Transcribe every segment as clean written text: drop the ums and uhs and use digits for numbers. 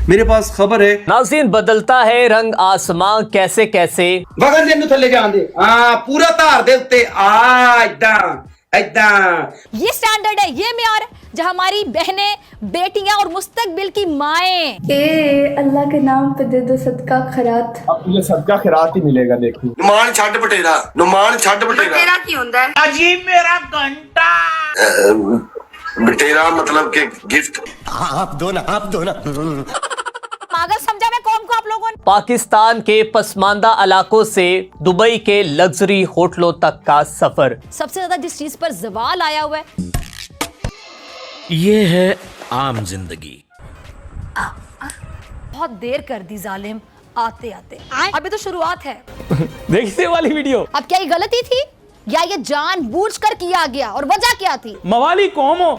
मेरे पास खबर है। नाज़रीन, बदलता है रंग आसमां कैसे कैसे। वगन दे थले जान दे, पूरा धार दे उत्ते ये स्टैंडर्ड है, ये म्यार है जहाँ हमारी बहनें, बेटियां और मुस्तकबिल की माएं। अल्लाह के नाम पे दे दो सदका खैरात। अब तुझे सदका खैरात ही मिलेगा। देखो नुमान छड़ बटेरा, नुमान छड़ बटेरा की होता है अजीब मेरा घंटा बटेरा मतलब के गिफ्ट। आप दो ना पागल समझा मैं कौन को आप लोगों ने। पाकिस्तान के पसमानदा इलाकों से दुबई के लग्जरी होटलों तक का सफर। सबसे ज्यादा जिस चीज पर जवाल आया हुआ है ये है आम जिंदगी। बहुत देर कर दी जालिम आते आते। अभी तो शुरुआत है। देखिए वाली वीडियो। अब क्या ये गलती थी या ये जानबूझकर किया गया, और वजह क्या थी? मवाली कौम हो।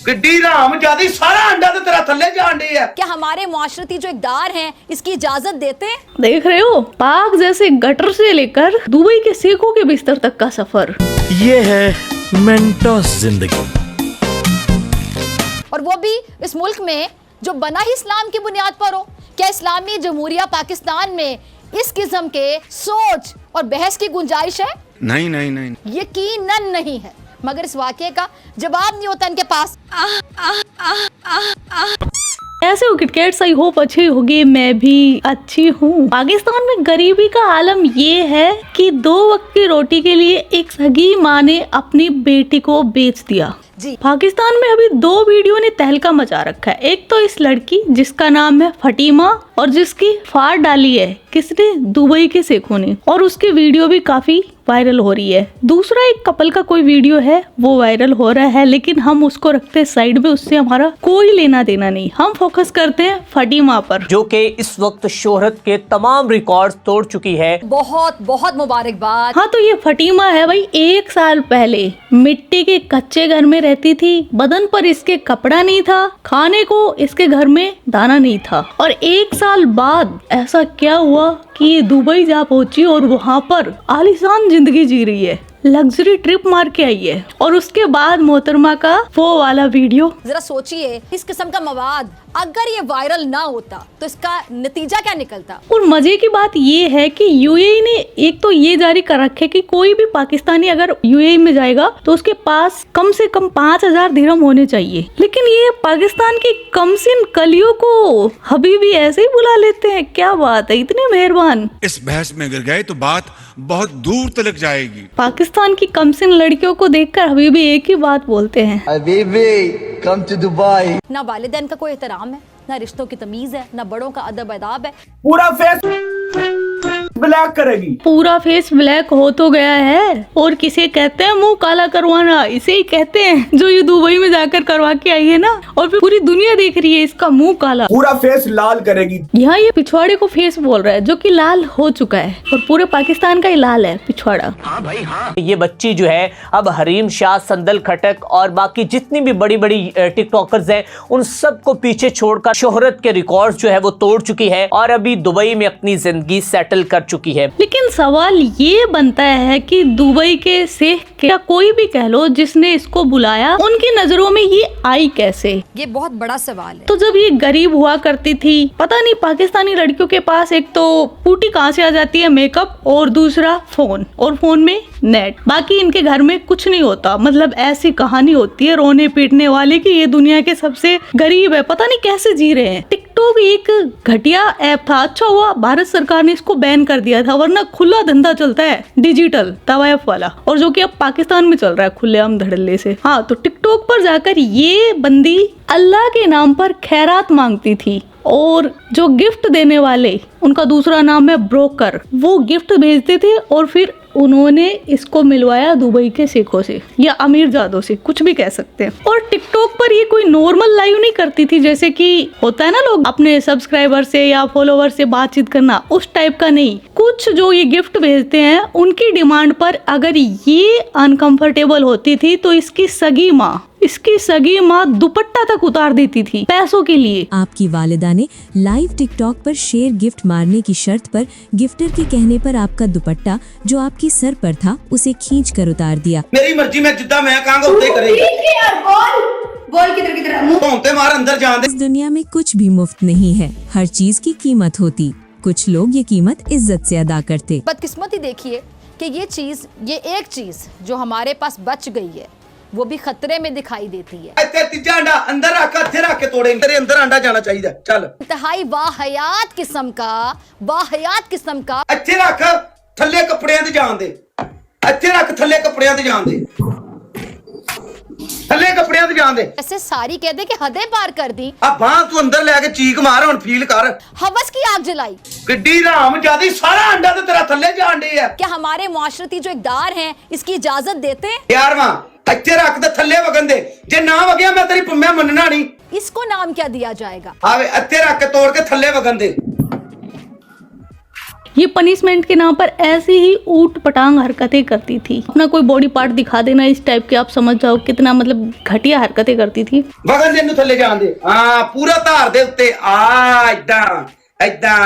किड्डी राम जादी सारा अंडा तो तेरा थल्ले जान दी है। क्या हमारे मुआशरती जो इक़दार हैं इसकी इजाजत देते हैं? देख रहे हो, पाक जैसे गटर से लेकर दुबई के सेकों के बिस्तर तक का सफर। ये है मेंटोस जिंदगी। और वो भी इस मुल्क में जो बना ही इस्लाम की बुनियाद पर हो। क्या इस्लामी जमहूरिया पाकिस्तान में इस किस्म के सोच और बहस की गुंजाइश है? नहीं। यकीनन नहीं है, मगर इस वाक़े का जवाब नहीं होता इनके पास। ऐसे हो किटकैट्स, आई होप अच्छी होगी, मैं भी अच्छी हूँ। पाकिस्तान में गरीबी का आलम ये है कि 2 वक्त की रोटी के लिए एक सगी माँ ने अपनी बेटी को बेच दिया। जी। पाकिस्तान में अभी 2 वीडियो ने तहलका मचा रखा है। एक तो इस लड़की जिसका नाम है फटीमा और जिसकी फाड़ डाली है किसने? दुबई के शेखों ने, और उसकी वीडियो भी काफी वायरल हो रही है। दूसरा एक कपल का कोई वीडियो है वो वायरल हो रहा है, लेकिन हम उसको रखते हैं साइड में, उससे हमारा कोई लेना देना नहीं। हम फोकस करते हैं फटीमा पर, जो कि इस वक्त शोहरत के तमाम रिकॉर्ड तोड़ चुकी है। बहुत बहुत मुबारकबाद। हाँ, तो ये फटीमा है भाई। 1 साल पहले मिट्टी के कच्चे घर में रहती थी, बदन पर इसके कपड़ा नहीं था, खाने को इसके घर में दाना नहीं था, और 1 साल बाद ऐसा क्या हुआ कि ये दुबई जा पहुंची और वहाँ पर आलीशान जिंदगी जी रही है, लग्जरी ट्रिप मार के आई है। और उसके बाद मोहतरमा का वो वाला वीडियो। जरा सोचिए, इस किस्म का मवाद अगर ये वायरल ना होता तो इसका नतीजा क्या निकलता? और मजे की बात ये है कि यूएई ने एक तो ये जारी कर रखे कि कोई भी पाकिस्तानी अगर यूएई में जाएगा तो उसके पास कम से कम 5000 दिरहम होने चाहिए। लेकिन ये पाकिस्तान की कमसिन कलियों को हबीबी ऐसे ही बुला लेते हैं। क्या बात है, इतने मेहरबान। इस बहस में गिर गए तो बात बहुत दूर तक जाएगी। पाकिस्तान की कमसिन लड़कियों को देखकर हबीबी एक ही बात बोलते हैं, हबीबी कम टू दुबई। ना वालिदैन का कोई एहतराम है, ना रिश्तों की तमीज है, ना बड़ों का अदब अदाब है। पूरा फेस ब्लैक करेगी। पूरा फेस ब्लैक हो तो गया है, और किसे कहते हैं मुंह काला करवाना, इसे ही कहते हैं जो ये दुबई में जाकर करवा के आई है ना, और फिर पूरी दुनिया देख रही है इसका मुंह काला। पूरा फेस लाल करेगी। यहाँ ये पिछवाड़े को फेस बोल रहा है जो कि लाल हो चुका है, और पूरे पाकिस्तान का ही लाल है पिछवाड़ा। हाँ भाई हाँ। ये बच्ची जो है अब हरीम शाह, संदल खटक और बाकी जितनी भी बड़ी बड़ी टिकटॉकर्स हैं उन सबको पीछे छोड़कर शोहरत के रिकॉर्ड जो है वो तोड़ चुकी है, और अभी दुबई में अपनी जिंदगी सेटल कर चुकी है। लेकिन सवाल ये बनता है कि दुबई के शेख या कोई भी कह लो जिसने इसको बुलाया, उनकी नजरों में ये आई कैसे? ये बहुत बड़ा सवाल है। तो जब ये गरीब हुआ करती थी, पता नहीं पाकिस्तानी लड़कियों के पास एक तो पूटी कहाँ से आ जाती है, मेकअप, और दूसरा फोन, और फोन में नेट। बाकी इनके घर में कुछ नहीं होता। मतलब ऐसी कहानी होती है रोने पीटने वाली कि ये दुनिया के सबसे गरीब है, पता नहीं कैसे जी रहे हैं। टिकटॉक एक घटिया ऐप था, अच्छा हुआ भारत सरकार ने इसको बैन कर दिया था, वरना खुला धंधा चलता है डिजिटल तवायफ वाला, और जो कि अब पाकिस्तान में चल रहा है खुलेआम धड़ल्ले से। हाँ, तो टिकटॉक पर जाकर ये बंदी अल्लाह के नाम पर खैरात मांगती थी, और जो गिफ्ट देने वाले, उनका दूसरा नाम है ब्रोकर, वो गिफ्ट भेजते थे, और फिर उन्होंने इसको मिलवाया दुबई के शेखों से या अमीर जादों से, कुछ भी कह सकते हैं। और टिकटॉक पर ये कोई नॉर्मल लाइव नहीं करती थी, जैसे कि होता है ना लोग अपने सब्सक्राइबर से या फॉलोवर से बातचीत करना, उस टाइप का नहीं। कुछ जो ये गिफ्ट भेजते हैं उनकी डिमांड पर अगर ये अनकंफर्टेबल होती थी तो इसकी सगी माँ दुपट्टा तक उतार देती थी पैसों के लिए। आपकी वालिदा ने लाइव टिकटॉक पर शेयर गिफ्ट मारने की शर्त पर गिफ्टर के कहने पर आपका दुपट्टा जो आपकी सर पर था उसे खींच कर उतार दिया। मेरी मर्जी में जितना मैं कहूँगा उतना ही करेगी। बोल किधर किधर मुंह घूमते मार अंदर जान दे। इस दुनिया में कुछ भी मुफ्त नहीं है, हर चीज की कीमत होती। कुछ लोग ये कीमत इज्जत से अदा करते। बदकिस्मती देखिए कि ये एक चीज जो हमारे पास बच गई है वो भी खतरे में दिखाई देती है। ਇੱਥੇ ਤੀਜਾ ਅੰਡਾ ਅੰਦਰ ਰੱਖ, ਇੱਥੇ ਰੱਖ ਕੇ ਤੋੜੇ। ਤੇਰੇ ਅੰਦਰ ਅੰਡਾ ਜਾਣਾ ਚਾਹੀਦਾ। ਚੱਲ इंतहाई वाहयात किस्म का ਇੱਥੇ ਰੱਖ, ਥੱਲੇ ਕੱਪੜਿਆਂ ਤੇ ਜਾਣ ਦੇ। ਇੱਥੇ ਰੱਖ, ਥੱਲੇ ਕੱਪੜਿਆਂ ਤੇ ਜਾਣ ਦੇ। ਥੱਲੇ ਕੱਪੜਿਆਂ ਤੇ ਜਾਣ ਦੇ। ऐसे सारी कह दे कि हदें पार कर दी। ਆ ਬਾਹ ਤੂੰ ਅੰਦਰ ਲੈ ਕੇ ਚੀਕ ਮਾਰ, ਹੁਣ ਫੀਲ ਕਰ। हवस की आग जलाई। ਕਿੱਡੀ ਰਾਮ ਜਿਆਦੀ, ਸਾਰਾ ਅੰਡਾ ਤੇ ਤੇਰਾ ਥੱਲੇ ਜਾਣ ਡਈ ਆ। क्या हमारे मुआशरती जो इक़दार हैं इसकी इजाजत देते हैं? ਯਾਰ ਵਾਂ ਇੱਥੇ ਰੱਖ ਤੇ ਥੱਲੇ ਵਗਣ ਦੇ। ਜੇ ਨਾ ਵਗਿਆ ਮੈਂ ਮੰਨਣਾ ਨਹੀਂ। इसको नाम क्या दिया जाएगा? ਆਵੇ ਇੱਥੇ ਰੱਖ ਕੇ ਤੋੜ ਕੇ ਥੱਲੇ ਵਗਣ ਦੇ। ये पनिशमेंट के नाम पर ऐसी ही ऊट पटांग हरकतें करती थी। अपना कोई बॉडी पार्ट दिखा देना इस टाइप के, आप समझ जाओ कितना मतलब घटिया हरकतें करती थी। ਵਗਣ ਦੇ ਨੂੰ ਥੱਲੇ ਜਾਣ ਦੇ। ਹਾਂ ਪੂਰਾ ਧਾਰ ਦੇ ਉੱਤੇ ਆ ਇਦਾਂ ਇਦਾਂ।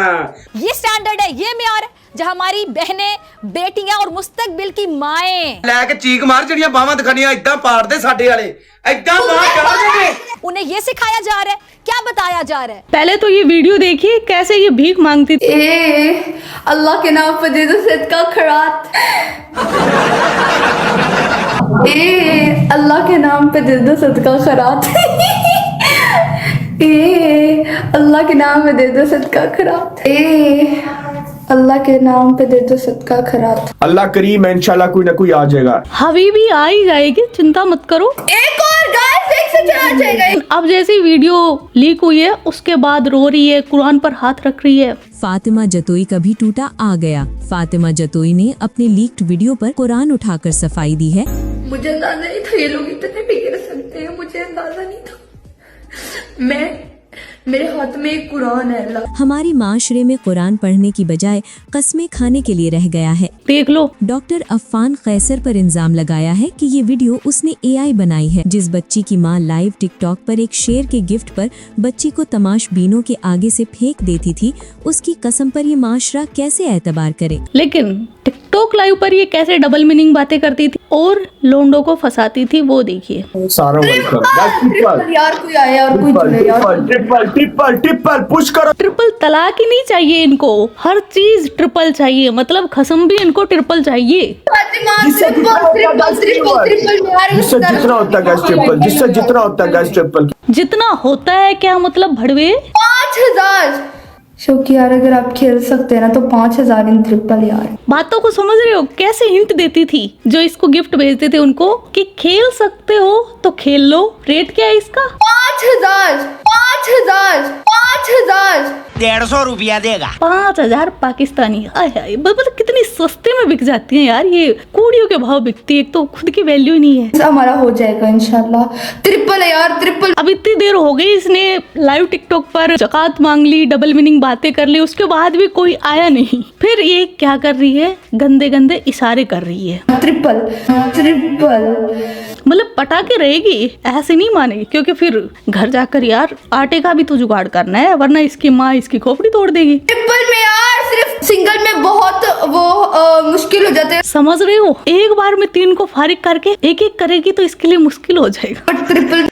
ये स्टैंडर्ड है, ये मेयार है जहाँ हमारी बहनें बेटियां और मुस्तकबिल की माएं ਲੈ ਕੇ ਚੀਕ ਮਾਰ, ਜਿਹੜੀਆਂ ਬਾਹਾਂ ਦਿਖਾਣੀਆਂ ਇਦਾਂ ਪਾੜਦੇ ਸਾਡੇ ਵਾਲੇ। ਇਦਾਂ ਬਾਹ ਚੜਾ ਦੇਗੇ। उन्हें ये सिखाया जा रहा है, क्या बताया जा रहा है? पहले तो ये वीडियो देखिए कैसे ये भीख मांगती थी। अल्लाह के नाम पे दे दो सदका खैरात। अल्लाह के नाम पे दे दो सदका खैरात। अल्लाह के नाम पे दे दो सदका खैरात। अल्लाह के नाम पे दे दो सदका खैरात। अल्लाह करीम है, इंशाल्लाह कोई ना कोई आ जाएगा। हबीबी आ ही जाएगी, चिंता मत करो। एक और गाइस, एक से चला जाएगा। अब जैसे वीडियो लीक हुई है उसके बाद रो रही है, कुरान पर हाथ रख रही है। फातिमा जतोई का भी टूटा आ गया। फातिमा जतोई ने अपने लीक्ड वीडियो पर कुरान उठाकर सफाई दी है। मुझे अंदाजा नहीं था ये लोग इतने बिगड़ सकते हैं, मुझे अंदाजा नहीं था। मेरे हाथ में एक कुरान है। अल्लाह हमारी माशरे में कुरान पढ़ने की बजाय कस्में खाने के लिए रह गया है। देख लो, डॉक्टर अफ़ान कैसर पर इल्जाम लगाया है कि ये वीडियो उसने AI बनाई है। जिस बच्ची की मां लाइव टिकटॉक पर एक शेर के गिफ्ट पर बच्ची को तमाशबीनों के आगे से फेंक देती थी, उसकी कसम पर ये माशरा कैसे एतबार करे। लेकिन टिकटॉक लाइव पर ये कैसे डबल मीनिंग बातें करती थी और लोंडो को फंसाती थी, वो देखिए। सारा ट्रिपल यार, कोई आया और कोई जुड़े यार। ट्रिपल पुश करो। ट्रिपल तलाक ही नहीं चाहिए इनको, हर चीज ट्रिपल चाहिए, मतलब खसम भी इनको ट्रिपल चाहिए। जिससे जितना होता है ट्रिपल, जिससे जितना होता है ट्रिपल, जितना होता है क्या मतलब भड़वे? 5000 शौकी यार, अगर आप खेल सकते हैं ना तो 5000 इन ट्रिपल यार। बातों को समझ रहे हो? कैसे हिंट देती थी जो इसको गिफ्ट भेजते थे उनको कि खेल सकते हो तो खेल लो। रेट क्या है इसका? 5000 150 रुपया देगा। 5000 पाकिस्तानी। आय हाय, मतलब कितनी सस्ते में बिक जाती हैं यार, ये कूड़ियों के भाव बिकती है, एक तो खुद की वैल्यू ही नहीं है। हमारा हो जाएगा इंशाल्लाह। ट्रिपल है यार, ट्रिपल। अब इतनी देर हो गई, इसने लाइव टिकटॉक पर ज़कात मांग ली, डबल मीनिंग बातें कर ली, उसके बाद भी कोई आया नहीं। फिर ये क्या कर रही है? गंदे गंदे इशारे कर रही है। ट्रिपल मतलब पटाके रहेगी, ऐसे नहीं मानेगी, क्योंकि फिर घर जाकर यार आटे का भी तो जुगाड़ करना है, वरना इसकी माँ इसकी खोपड़ी तोड़ देगी। ट्रिपल में यार सिर्फ सिंगल में बहुत वो मुश्किल हो जाते हैं, समझ रहे हो? एक बार में 3 को फारिग करके एक एक करेगी तो इसके लिए मुश्किल हो जाएगा। बट ट्रिपल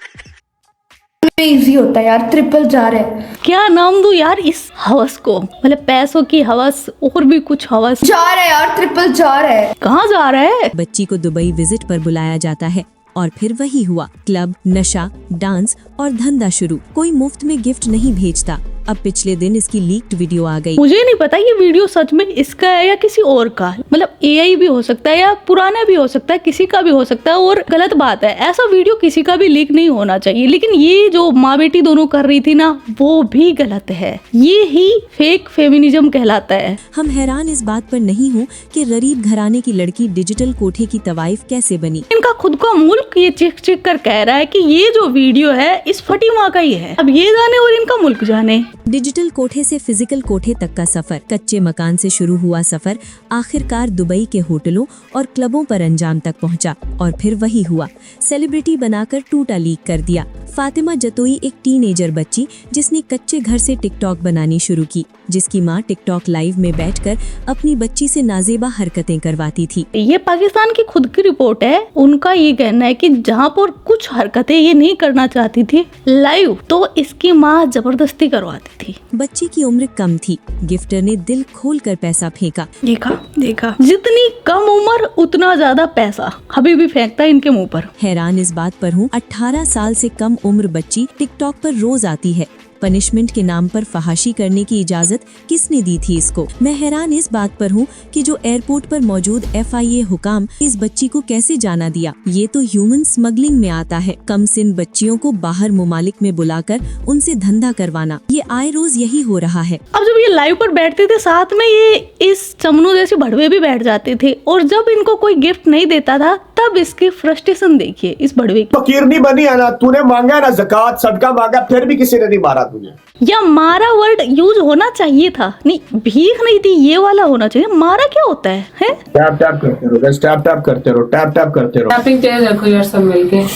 इजी होता है यार। ट्रिपल जा रहे हैं, क्या नाम दूं यार इस हवस को, मतलब पैसों की हवस और भी कुछ हवस। जा रहा है यार, ट्रिपल जा रहा है। कहाँ जा रहा है? बच्ची को दुबई विजिट पर बुलाया जाता है और फिर वही हुआ, क्लब, नशा, डांस और धंधा शुरू। कोई मुफ्त में गिफ्ट नहीं भेजता। अब पिछले दिन इसकी लीक्ड वीडियो आ गई। मुझे नहीं पता ये वीडियो सच में इसका है या किसी और का, मतलब AI भी हो सकता है या पुराना भी हो सकता है, किसी का भी हो सकता है। और गलत बात है, ऐसा वीडियो किसी का भी लीक नहीं होना चाहिए, लेकिन ये जो माँ बेटी दोनों कर रही थी ना, वो भी गलत है। ये ही फेक फेमिनिज्म कहलाता है। हम हैरान इस बात पर नहीं हूँ कि गरीब घराने की लड़की डिजिटल कोठे की तवाइफ कैसे बनी। इनका खुद का मुल्क ये चिक चिक कर कह रहा है कि ये जो वीडियो है इस फटी माँ का ही है। अब ये जाने और इनका मुल्क जाने। डिजिटल कोठे से फिजिकल कोठे तक का सफर, कच्चे मकान से शुरू हुआ सफर आखिरकार दुबई के होटलों और क्लबों पर अंजाम तक पहुंचा। और फिर वही हुआ, सेलिब्रिटी बनाकर टूटा लीक कर दिया। फातिमा जतोई एक टीनेजर बच्ची जिसने कच्चे घर से टिकटॉक बनानी शुरू की, जिसकी मां टिकटॉक लाइव में बैठकर अपनी बच्ची से नाजेबा हरकतें करवाती थी। ये पाकिस्तान की खुद की रिपोर्ट है। उनका ये कहना है कि जहाँ पर कुछ हरकतें ये नहीं करना चाहती थी लाइव, तो इसकी माँ जबरदस्ती करवाती थी। बच्ची की उम्र कम थी, गिफ्टर ने दिल खोलकर पैसा फेंका। देखा जितनी कम उम्र उतना ज्यादा पैसा अभी भी फेंकता है इनके मुंह पर। हैरान इस बात पर हूँ 18 साल से कम उम्र बच्ची टिकटॉक पर रोज आती है। पनिशमेंट के नाम पर फहाशी करने की इजाजत किसने दी थी इसको? मैं हैरान इस बात पर हूँ कि जो एयरपोर्ट पर मौजूद FIA हुकाम इस बच्ची को कैसे जाना दिया। ये तो ह्यूमन स्मगलिंग में आता है। कम सिन बच्चियों को बाहर मुमालिक में बुलाकर उनसे धंधा करवाना, ये आए रोज यही हो रहा है। अब जब ये लाइव पर बैठते थे साथ में ये इस चमनू जैसे भड़वे भी बैठ जाते थे, और जब इनको कोई गिफ्ट नहीं देता था तब इसकी फ्रस्ट्रेशन देखिए इस भड़वे की। फकीर नहीं बनी है ना, तूने मांगा ना ज़कात सदका मांगा, फिर भी किसी ने नहीं मारा तुझे। या मारा वर्ड यूज होना चाहिए था, नहीं भीख नहीं थी, ये वाला होना चाहिए। मारा क्या होता है? टैप टैप करते रहो गाइस, टैप टैप करते रहो, टैप टैप करते रहो। टैपिंग तेज रखो यार सब मिलके,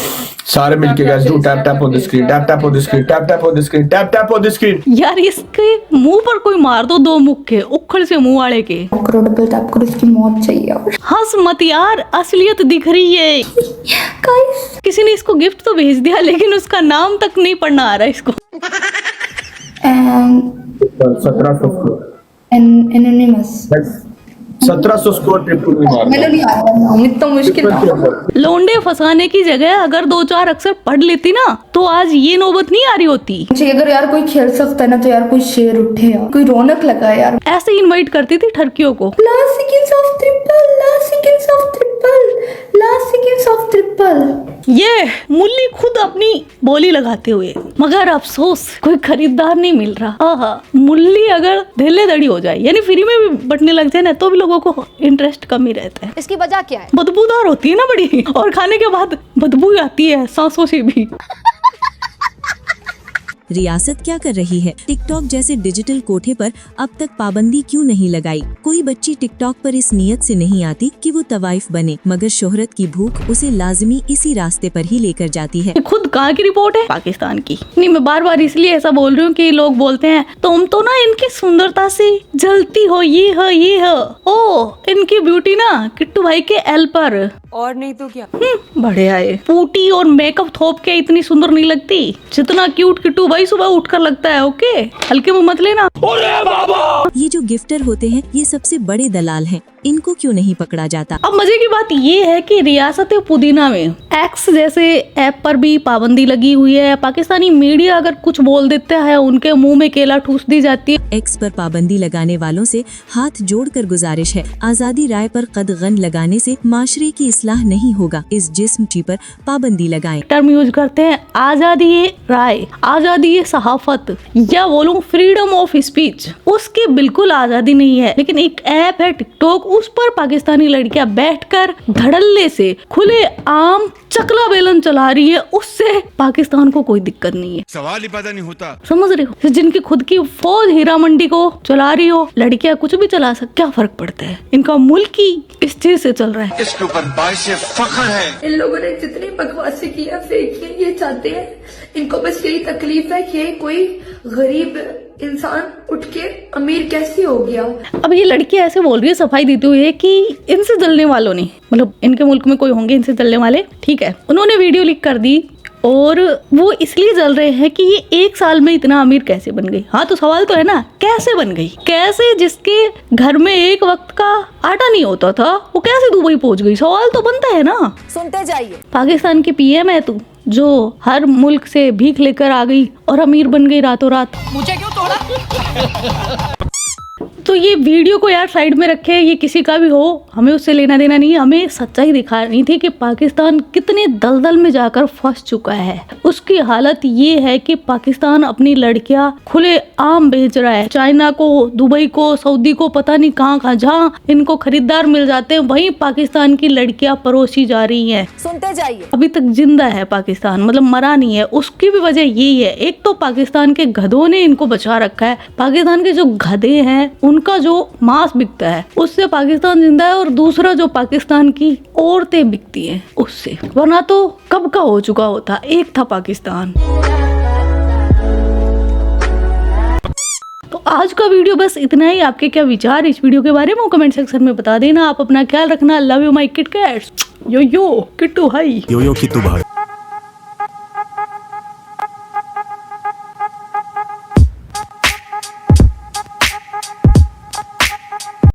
सारे मिलके guys do tap tap on the screen, tap tap on the screen, tap tap on the screen, tap tap on the screen. यार इसके मुंह पर कोई मार दो, दो मुक्के उखड़ से मुंह वाले के। करोड़पति टैप करो, इसकी मौत चाहिए। हंस मत यार, असलियत दिख रही है। किसी ने इसको गिफ्ट तो भेज दिया लेकिन उसका नाम तक नहीं पढ़ना आ रहा है इसको। 1700 स्कोर ट्रिपल नहीं मारा। इतना मुश्किल लोंडे फंसाने की जगह अगर 2-4 अक्षर पढ़ लेती ना तो आज ये नौबत नहीं आ रही होती। अगर यार कोई खेल सकता है ना तो यार कोई शेर उठे यार, कोई रौनक लगाए यार। ऐसे इनवाइट करती थी ठरकियों को। Last seconds of triple, last seconds of triple, last seconds of triple। ये मुल्ली खुद अपनी बोली लगाते हुए, मगर अफसोस कोई खरीदार नहीं मिल रहा। आहा, मुल्ली अगर ढेले दड़ी हो जाए यानी फ्री में भी बटने लग जाए ना तो भी लोगों को इंटरेस्ट कम ही रहता है। इसकी वजह क्या है? बदबूदार होती है ना बड़ी, और खाने के बाद बदबू आती है सांसों से भी। रियासत क्या कर रही है? टिकटॉक जैसे डिजिटल कोठे पर अब तक पाबंदी क्यों नहीं लगाई? कोई बच्ची टिकटॉक पर इस नियत से नहीं आती कि वो तवाइफ बने, मगर शोहरत की भूख उसे लाजमी इसी रास्ते पर ही लेकर जाती है। खुद कहाँ की रिपोर्ट है? पाकिस्तान की। नहीं, मैं बार बार इसलिए ऐसा बोल रही हूँ कि लोग बोलते हैं तुम तो ना इनकी सुंदरता से जलती हो, ये हो। ओ, इनकी ब्यूटी ना किट्टू भाई के एल पर, और नहीं तो क्या। बढ़िया है। पूटी और मेकअप थोप के इतनी सुंदर नहीं लगती जितना क्यूट किट्टू भाई सुबह उठकर लगता है। ओके, हल्के में मत लेना। ये जो गिफ्टर होते हैं ये सबसे बड़े दलाल हैं, इनको क्यों नहीं पकड़ा जाता? अब मजे की बात ये है कि रियासत पुदीना में एक्स जैसे ऐप पर भी पाबंदी लगी हुई है। पाकिस्तानी मीडिया अगर कुछ बोल देता है उनके मुंह में केला ठूस दी जाती है। एक्स पर पाबंदी लगाने वालों से हाथ जोड़कर गुजारिश है, आजादी राय पर कदगन लगाने से माशरे की इस्लाह नहीं होगा। इस जिस्म पर पाबंदी लगाएं। टर्म यूज करते हैं आजादी राय, आजादी सहाफत, या बोलूं फ्रीडम ऑफ स्पीच, उसकी बिल्कुल आजादी नहीं है। लेकिन एक ऐप है टिकटॉक, उस पर पाकिस्तानी लड़कियां बैठकर धड़ल्ले से खुले आम चकला बेलन चला रही है, उससे पाकिस्तान को कोई दिक्कत नहीं है। सवाल ही पैदा नहीं होता। समझ रहे हो? जिनकी खुद की फौज हीरा मंडी को चला रही हो, लड़कियां कुछ भी चला सकती, क्या फर्क पड़ता है? इनका मुल्क ही इस चीज से चल रहा है। इसके ऊपर बाइसे फख्र है। इन लोगों ने जितनी बकवासें की है, फेंकी है, ये चाहते हैं, इनको बस यही तकलीफ है कि कोई गरीब इंसान उठ के अमीर कैसे हो गया। अब ये लड़की ऐसे बोल रही है सफाई देते हुए कि इनसे जलने वालों ने, मतलब इनके मुल्क में कोई होंगे इनसे जलने वाले, ठीक है, उन्होंने वीडियो लीक कर दी और वो इसलिए जल रहे हैं कि ये 1 साल में इतना अमीर कैसे बन गई। हाँ, तो सवाल तो है ना, कैसे बन गई? कैसे जिसके घर में एक वक्त का आटा नहीं होता था वो कैसे दुबई पहुंच गई? सवाल तो बनता है ना। सुनते जाइए। पाकिस्तान की PM है तू, जो हर मुल्क से भीख लेकर आ गई और अमीर बन गई रातों रात। मुझे क्यों तोड़ा? तो ये वीडियो को यार साइड में रखे, ये किसी का भी हो, हमें उससे लेना देना नहीं है। हमें सच्चाई दिखानी थी कि पाकिस्तान कितने दलदल में जाकर फंस चुका है। उसकी हालत ये है कि पाकिस्तान अपनी लड़कियां खुले आम बेच रहा है, चाइना को, दुबई को, सऊदी को, पता नहीं कहाँ, जहाँ इनको खरीदार मिल जाते हैं वहीं पाकिस्तान की लड़कियां परोसी जा रही हैं। सुनते जाइए। अभी तक जिंदा है पाकिस्तान, मतलब मरा नहीं है। उसकी भी वजह यही है, एक तो पाकिस्तान के गधों ने इनको बचा रखा है। पाकिस्तान के जो गधे हैं उनका जो मांस बिकता है उससे पाकिस्तान जिंदा है, और दूसरा जो पाकिस्तान की औरतें बिकती हैं उससे, वरना तो कब का हो चुका होता, एक था पाकिस्तान। तो आज का वीडियो बस इतना ही। आपके क्या विचार इस वीडियो के बारे में कमेंट सेक्शन में बता देना। आप अपना ख्याल रखना। Love you my kit cats. Yo yo Kittu hi. Yo yo Kittu भाई।